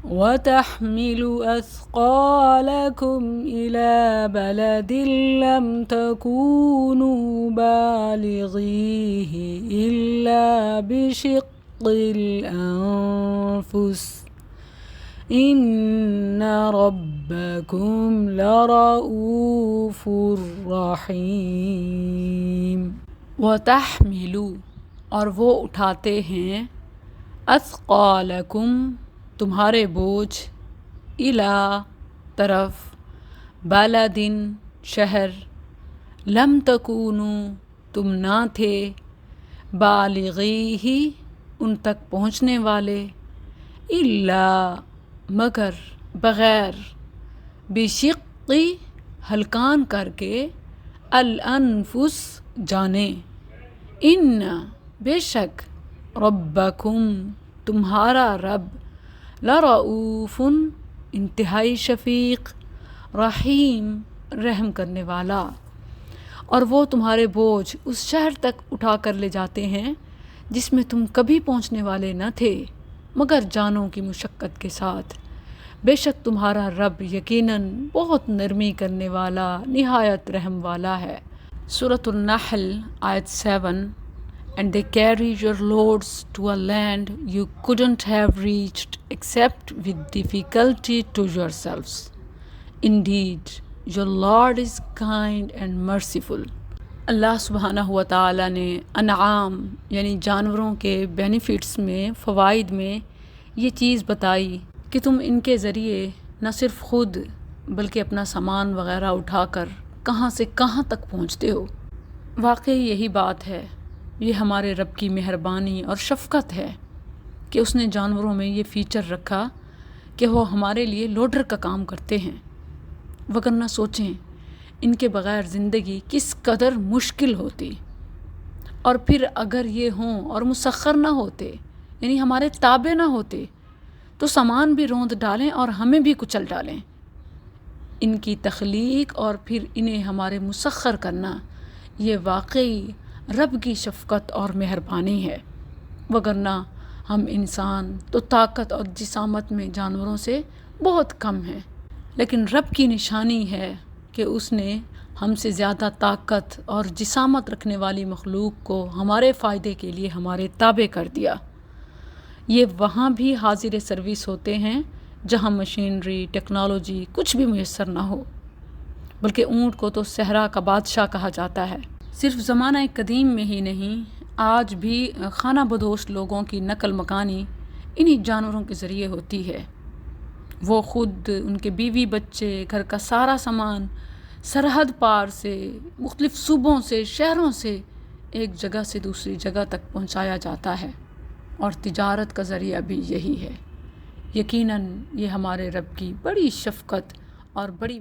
وَتَحْمِلُ أَثْقَالَكُمْ إِلَى بَلَدٍ لَّمْ تَكُونُوا بَالِغِيهِ إِلَّا بِشِقِّ الْأَنفُسِ إِنَّ رَبَّكُمْ لَرَءُوفٌ رَحِيمٌ۔ وَتَحْمِلُ اور وہ اٹھاتے ہیں، اثقالکم تمہارے بوجھ، الی طرف، بلدن شہر، لم تکونوا تم نہ تھے، بالغیہ ان تک پہنچنے والے، الا مگر بغیر، بشقی ہلکان کر کے، الانفس جانے، ان بے شک، ربکم تمہارا رب، لرؤوف انتہائی شفیق، رحیم رحم کرنے والا۔ اور وہ تمہارے بوجھ اس شہر تک اٹھا کر لے جاتے ہیں جس میں تم کبھی پہنچنے والے نہ تھے مگر جانوں کی مشقت کے ساتھ۔ بے شک تمہارا رب یقیناً بہت نرمی کرنے والا، نہایت رحم والا ہے۔ سورۃ النحل آیت 7 And they carried your loads to a land you couldn't have reached except with difficulty to yourselves. Indeed, your Lord is kind and merciful. اللہ سبحانہ و تعالیٰ نے انعام یعنی جانوروں کے بینیفٹس میں، فوائد میں یہ چیز بتائی کہ تم ان کے ذریعے نہ صرف خود بلکہ اپنا سامان وغیرہ اٹھا کر کہاں سے کہاں تک پہنچتے ہو۔ واقعی یہی بات ہے، یہ ہمارے رب کی مہربانی اور شفقت ہے کہ اس نے جانوروں میں یہ فیچر رکھا کہ وہ ہمارے لیے لوڈر کا کام کرتے ہیں، وگرنہ سوچیں ان کے بغیر زندگی کس قدر مشکل ہوتی، اور پھر اگر یہ ہوں اور مسخر نہ ہوتے یعنی ہمارے تابع نہ ہوتے تو سامان بھی روند ڈالیں اور ہمیں بھی کچل ڈالیں۔ ان کی تخلیق اور پھر انہیں ہمارے مسخر کرنا یہ واقعی رب کی شفقت اور مہربانی ہے، وگرنہ ہم انسان تو طاقت اور جسامت میں جانوروں سے بہت کم ہیں، لیکن رب کی نشانی ہے کہ اس نے ہم سے زیادہ طاقت اور جسامت رکھنے والی مخلوق کو ہمارے فائدے کے لیے ہمارے تابع کر دیا۔ یہ وہاں بھی حاضر سروس ہوتے ہیں جہاں مشینری، ٹیکنالوجی کچھ بھی میسر نہ ہو، بلکہ اونٹ کو تو صحرا کا بادشاہ کہا جاتا ہے۔ صرف زمانہ قدیم میں ہی نہیں، آج بھی خانہ بدوش لوگوں کی نقل مکانی انہی جانوروں کے ذریعے ہوتی ہے۔ وہ خود، ان کے بیوی بچے، گھر کا سارا سامان سرحد پار سے، مختلف صوبوں سے، شہروں سے ایک جگہ سے دوسری جگہ تک پہنچایا جاتا ہے، اور تجارت کا ذریعہ بھی یہی ہے۔ یقیناً یہ ہمارے رب کی بڑی شفقت اور بڑی